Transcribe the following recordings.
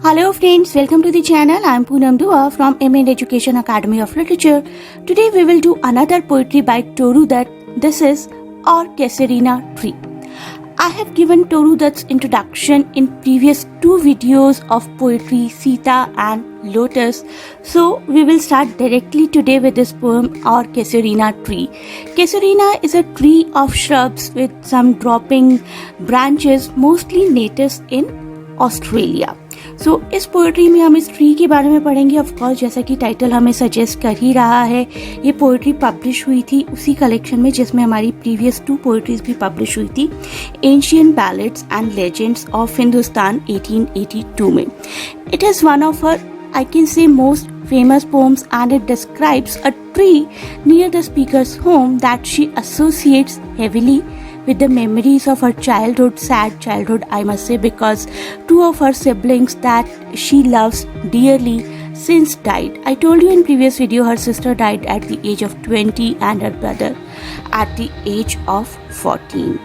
Hello friends, welcome to the channel. I am Poonam Dua from M.A. Education Academy of Literature. Today we will do another poetry by Toru Dutt. This is Or Casuarina Tree. I have given Toru Dutt's introduction in previous two videos of poetry, Sita and Lotus. So we will start directly today with this poem Or Casuarina Tree. Casuarina is a tree of shrubs with some dropping branches, mostly natives in Australia. इस poetry में हम इस tree के बारे में पढ़ेंगे. Of course जैसा कि टाइटल हमें सजेस्ट कर ही रहा है, ये पोएट्री पब्लिश हुई थी उसी कलेक्शन में जिसमें हमारी प्रीवियस टू पोएट्रीज भी पब्लिश हुई थी, ancient ballads and legends of Hindustan 1882 में. It is one of her I can say most famous poems, and it describes a tree near the speaker's home that she associates heavily with the memories of her childhood, sad childhood I must say, because two of her siblings that she loves dearly since died. I told you in previous video her sister died at the age of 20 and her brother at the age of 14.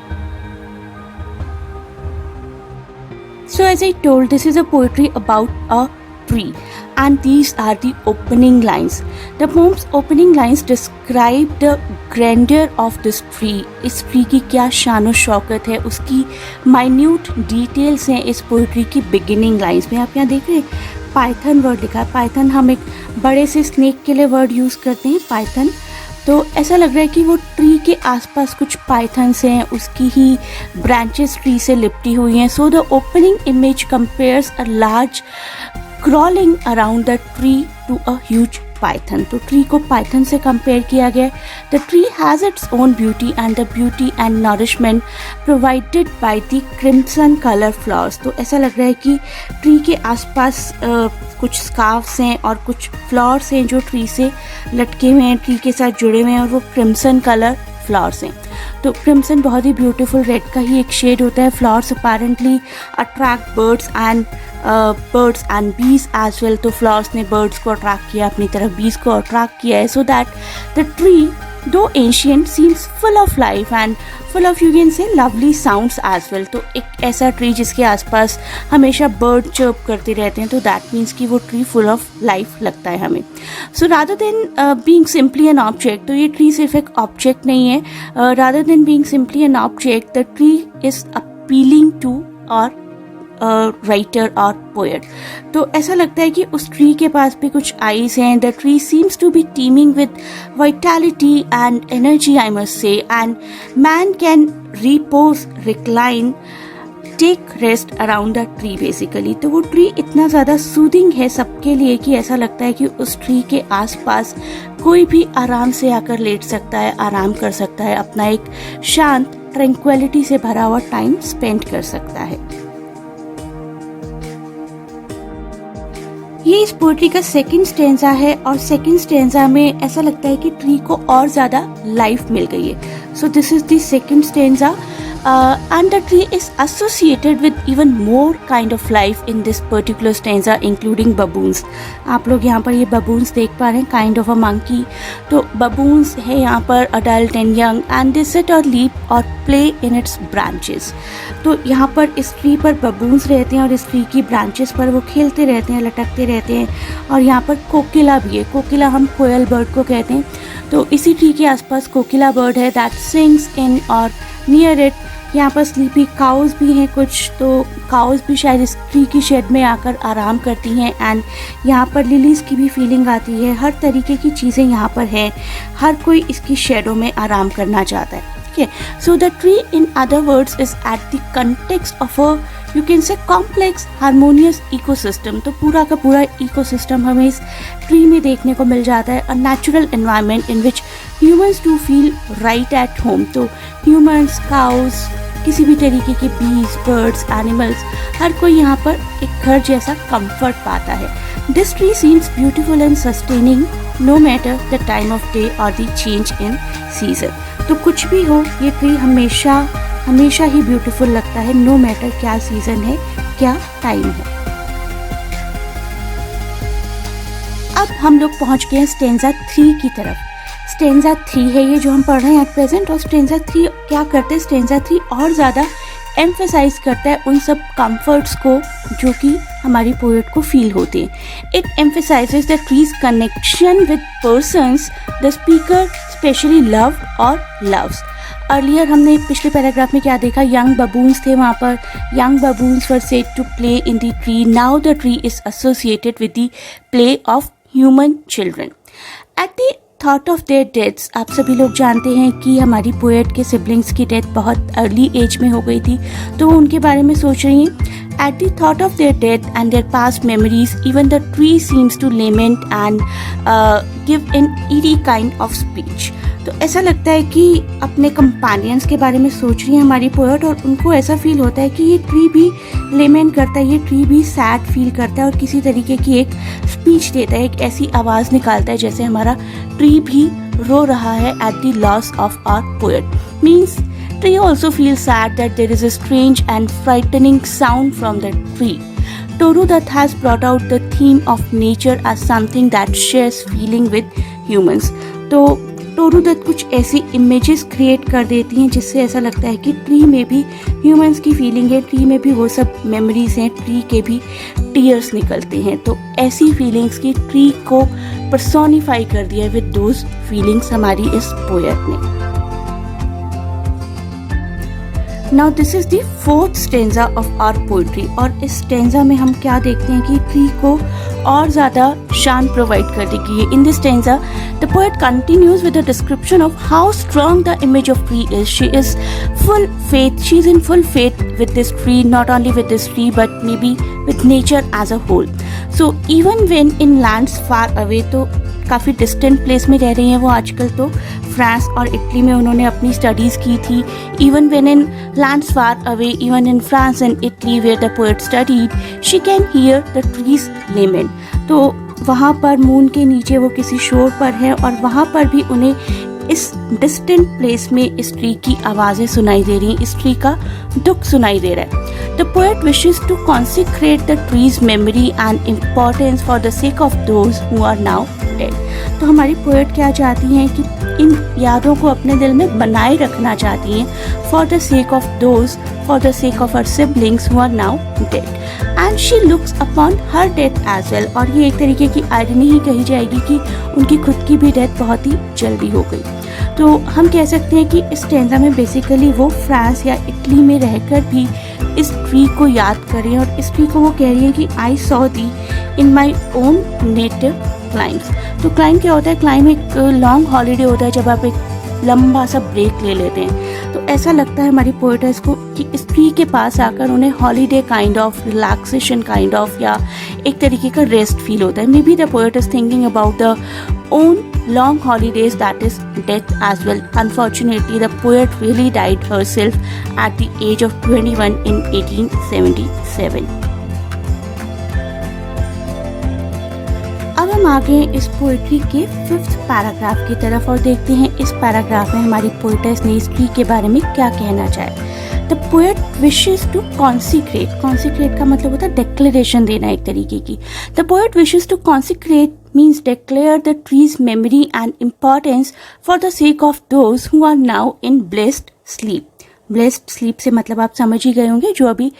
So as I told, this is a poetry about a tree, and these are the opening lines. The poem's opening lines describe the grandeur of this tree. इस tree की क्या शान और शौकत है, उसकी minute details हैं इस poetry की बिगिनिंग लाइन्स में. आप यहाँ देख रहे हैं पाइथन वर्ड लिखा है. पाइथन हम एक बड़े से स्नेक के लिए वर्ड यूज़ करते हैं पाइथन, तो ऐसा लग रहा है कि वो ट्री के आसपास कुछ पाइथन्स हैं, उसकी ही ब्रांचेस ट्री से लिपटी हुई हैं. So the opening image compares a large crawling around the tree to a huge python. तो ट्री को पाइथन से कंपेयर किया गया. The tree has its own beauty and the beauty and nourishment provided by the crimson color flowers. तो ऐसा लग रहा है कि ट्री के आसपास कुछ स्कार्फ्स हैं और कुछ फ्लावर्स हैं जो ट्री से लटके हुए हैं, ट्री के साथ जुड़े हुए हैं, और वो क्रिम्सन कलर फ्लावर्स हैं. तो क्रिम्सन बहुत ही ब्यूटीफुल रेड का ही एक शेड होता है. Flowers apparently attract birds and bees as well. तो फ्लावर्स ने बर्ड्स को अट्रैक्ट किया अपनी तरफ, बीज को अट्रैक्ट किया है. So that the tree though ancient seems full of life and full of, you can say, lovely sounds as well. तो एक ऐसा ट्री जिसके आसपास हमेशा बर्ड चर्प करते रहते हैं, तो दैट मीन्स कि वो ट्री फुल ऑफ लाइफ लगता है हमें. So rather than being simply an object, तो ये ट्री सिर्फ एक ऑब्जेक्ट नहीं है. Rather than being simply an object, the tree is appealing to our writer और पोएट. तो ऐसा लगता है कि उस ट्री के पास भी कुछ आईज हैं. The tree seems to be teeming with vitality and energy I must say, and man can repose, recline, take rest around the tree basically. तो वो ट्री इतना ज़्यादा सूदिंग है सबके लिए कि ऐसा लगता है कि उस ट्री के आसपास कोई भी आराम से आकर लेट सकता है, आराम कर सकता है, अपना एक शांत ट्रैंक्विलिटी से भरा हुआ टाइम स्पेंड कर सकता है. ये इस पोएट्री का सेकंड स्टेंजा है, और सेकंड स्टेंजा में ऐसा लगता है कि ट्री को और ज़्यादा लाइफ मिल गई है. So this is the second stanza, and the tree is associated with even more kind of life in this particular stanza, including baboons. आप लोग यहाँ पर ये baboons देख पा रहे हैं, kind of a monkey. तो baboons है यहाँ पर adult and young, and they sit or leap or play in its branches. तो यहाँ पर इस ट्री पर baboons रहते हैं और इस ट्री की ब्रांचेस पर वो खेलते रहते हैं, लटकते रहते हैं. और यहाँ पर कोकिला भी है. कोकिला हम कोयल बर्ड को कहते हैं. तो इसी ट्री के आसपास कोकिला बर्ड है that sings in or near it. यहाँ पर स्लीपी काउज भी हैं कुछ, तो काउज भी शायद इस ट्री की शेड में आकर आराम करती हैं. एंड यहाँ पर लिलीज़ की भी फीलिंग आती है. हर तरीके की चीज़ें यहाँ पर हैं. हर कोई इसकी शेडो में आराम करना चाहता है. ठीक है. So the tree in other words is at the context of a, you can से, कॉम्प्लेक्स हारमोनियस इकोसिस्टम. तो पूरा का पूरा इकोसिस्टम हमें इस ट्री में देखने को मिल जाता है. A natural environment in which humans do feel right at home. तो ह्यूमन्स, काउज, किसी भी तरीके के बीज, बर्ड्स, एनिमल्स, हर कोई यहाँ पर एक घर जैसा कंफर्ट पाता है. This tree seems beautiful and sustaining no matter the time of day or the change in season. तो कुछ भी हो, ये ट्री हमेशा ही ब्यूटीफुल लगता है, नो मैटर क्या सीजन है, क्या टाइम है. अब हम लोग पहुँच गए हैं स्टेंजा 3 की तरफ. स्टेंजा 3 है ये जो हम पढ़ रहे हैं एट प्रेजेंट, और स्टेंजा 3 क्या करते हैं, स्टेंजा 3 और ज़्यादा एम्फेसाइज करता है उन सब कंफर्ट्स को जो कि हमारी पोएट को फील होते हैं। It emphasises the trees connection with persons the speaker specially love और लव्स। अर्लियर हमने पिछले पैराग्राफ में क्या देखा, यंग बबून्स थे वहाँ पर, young baboons were said to play in the tree, now the tree is associated with the play of human children. At the thought of their deaths, आप सभी लोग जानते हैं कि हमारी पोएट के सिबलिंग्स की डेथ बहुत अर्ली एज में हो गई थी, तो वो उनके बारे में सोच रही हैं। At the thought of their death and their past memories, even the tree seems to lament and give an eerie kind of speech. तो ऐसा लगता है कि अपने कंपेनियंस के बारे में सोच रही है हमारी पोएट, और उनको ऐसा फील होता है कि ये ट्री भी लेमेंट करता है, ये ट्री भी सैड फील करता है और किसी तरीके की एक स्पीच देता है, एक ऐसी आवाज़ निकालता है जैसे हमारा ट्री भी रो रहा है at the loss of our poet. Means tree also feels sad that there is a strange and frightening sound from the tree. Toru Dutt has brought out the theme of nature as something that shares feeling with humans. तो Toru Dutt कुछ ऐसी images create कर देती हैं जिससे ऐसा लगता है कि ट्री में भी ह्यूमंस की फीलिंग है, ट्री में भी वो सब मेमोरीज हैं, ट्री के भी टीयर्स निकलते हैं। तो ऐसी फीलिंग्स की ट्री को पर्सोनिफाई कर दिया विद दोज फीलिंग्स हमारी इस पोएट ने। Now this is the fourth stanza of our poetry, और इस स्टेंजा में हम क्या देखते हैं कि ट्री को और ज़्यादा शान प्रोवाइड कर देगी। In this stanza the poet continues with the description of how strong the image of tree is. She is full faith, she is in full faith with this tree, not only with this tree but maybe with nature as a whole. So even when in lands far away, तो काफ़ी distant place में रह रही हैं वो आजकल, तो France और इटली में उन्होंने अपनी स्टडीज़ की थी। Even when in lands far away, even in France and Italy where the poet studied, she can hear the trees lament. तो वहाँ पर मून के नीचे वो किसी शोर पर है और वहाँ पर भी उन्हें इस डिस्टेंट प्लेस में इस ट्री की आवाज़ें सुनाई दे रही हैं, इस ट्री का दुख सुनाई दे रहा है। The poet wishes to consecrate the trees memory and importance for the sake of those who are now dead. तो हमारी पोएट क्या चाहती हैं कि इन यादों को अपने दिल में बनाए रखना चाहती हैं, for the sake of those, for the sake of her siblings who are now dead, and she looks upon her death as well. और ये एक तरीके की आयरनी ही कही जाएगी कि उनकी खुद की भी डेथ बहुत ही जल्दी हो गई। तो हम कह सकते हैं कि इस स्टेंजा में बेसिकली वो फ्रांस या इटली में रहकर भी इस ट्री को याद कर रही हैं, और इस ट्री को वो कह रही हैं कि I saw the in my own native climbs. तो क्लाइम क्या होता है? क्लाइम एक लॉन्ग हॉलीडे होता है जब आप एक लंबा सा ब्रेक ले लेते हैं। तो ऐसा लगता है हमारी पोएट्स को कि इस ट्री के पास आकर उन्हें holiday kind of, relaxation kind of, या एक तरीके का रेस्ट फील होता है। May be the poet is thinking about the own long holidays, that is death as well. Unfortunately, the poet really died herself at the age of 21 in 1877. अब हम आगे इस पोइट्री के 5th पैराग्राफ की तरफ और देखते हैं इस पैराग्राफ में हमारी पोएटेस ने इस ट्री के बारे में क्या कहना चाहे। The poet wishes to consecrate, consecrate का मतलब होता है डिक्लेरेशन देना एक तरीके की। The poet wishes to consecrate means declare the tree's memory and importance for the sake of those who are now in blessed sleep. Blessed sleep से मतलब आप समझ ही गए होंगे, जो अभी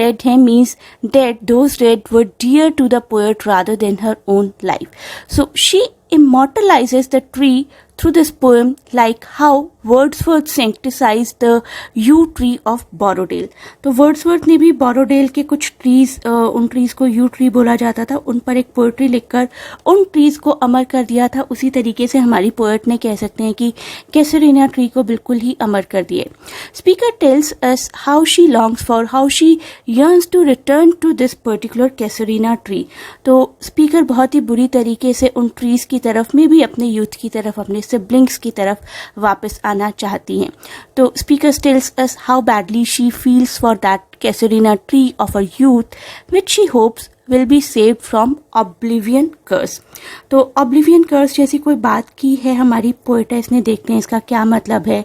dead हैं means dead, those dead were dear to the poet rather than her own life. So she immortalizes the tree through this poem like how Wordsworth synthesized the yew tree of Borrowdale. तो Wordsworth ने भी बोरोडेल के कुछ trees, उन trees को you tree बोला जाता था, उन पर एक पोएट्री लिखकर उन ट्रीज को अमर कर दिया था। उसी तरीके से हमारी पोएट ने कह सकते हैं कि कैसरीना ट्री को बिल्कुल ही अमर कर दिए। Speaker tells us how she longs for, how she yearns to return to this particular casuarina tree. तो स्पीकर बहुत ही बुरी तरीके से उन ट्रीज की तरफ में भी अपने यूथ की तरफ, अपने सिबलिंग्स की तरफ वापस आना चाहती हैं। तो speaker tells us how badly she feels for that casuarina tree of her youth which she hopes will be saved from oblivion curse. तो ऑब्लिवियन कर्स जैसी कोई बात की है हमारी पोएटेस ने, देखते हैं इसका क्या मतलब है।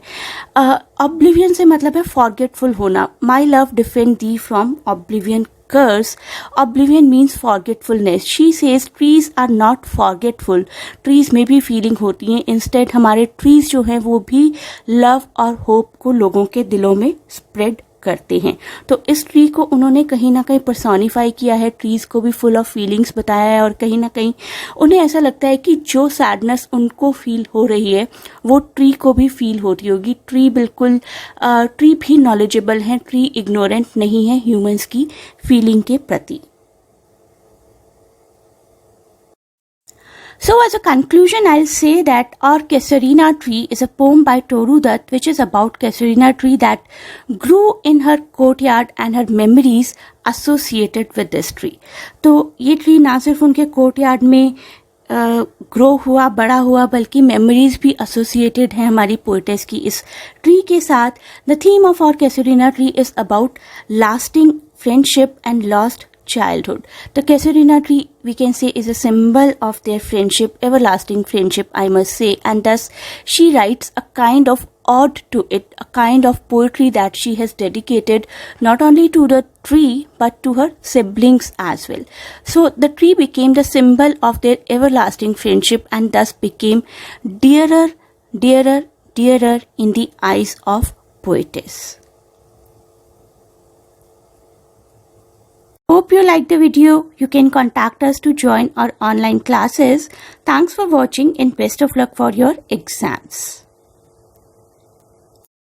ऑब्लिवियन से मतलब है फॉरगेटफुल होना। My love defend the from oblivion curse. Oblivion means forgetfulness. She says trees are not forgetful. Trees में भी feeling होती हैं। Instead हमारे trees जो हैं वो भी love और hope को लोगों के दिलों में spread करते हैं। तो इस ट्री को उन्होंने कहीं ना कहीं पर्सोनिफाई किया है, ट्रीज को भी फुल ऑफ फीलिंग्स बताया है, और कहीं ना कहीं उन्हें ऐसा लगता है कि जो सैडनेस उनको फील हो रही है वो ट्री को भी फील होती होगी। ट्री बिल्कुल ट्री भी नॉलेजेबल है, ट्री इग्नोरेंट नहीं है ह्यूमंस की फीलिंग के प्रति। So as a conclusion, I'll say that Our Casuarina Tree is a poem by Toru Dutt which is about Casuarina tree that grew in her courtyard and her memories associated with this tree. तो ये tree ना सिर्फ उनके courtyard में grow हुआ, बड़ा हुआ, बल्कि मेमोरीज भी एसोसिएटेड हैं हमारी पोएटेस की इस ट्री के साथ। The theme of our casuarina tree is about lasting friendship and lost childhood. The casuarina tree, we can say, is a symbol of their friendship, everlasting friendship, I must say, and thus she writes a kind of ode to it, a kind of poetry that she has dedicated not only to the tree but to her siblings as well. So the tree became the symbol of their everlasting friendship and thus became dearer, dearer, dearer in the eyes of poetess. Hope you liked the video. You can contact us to join our online classes. Thanks for watching and best of luck for your exams.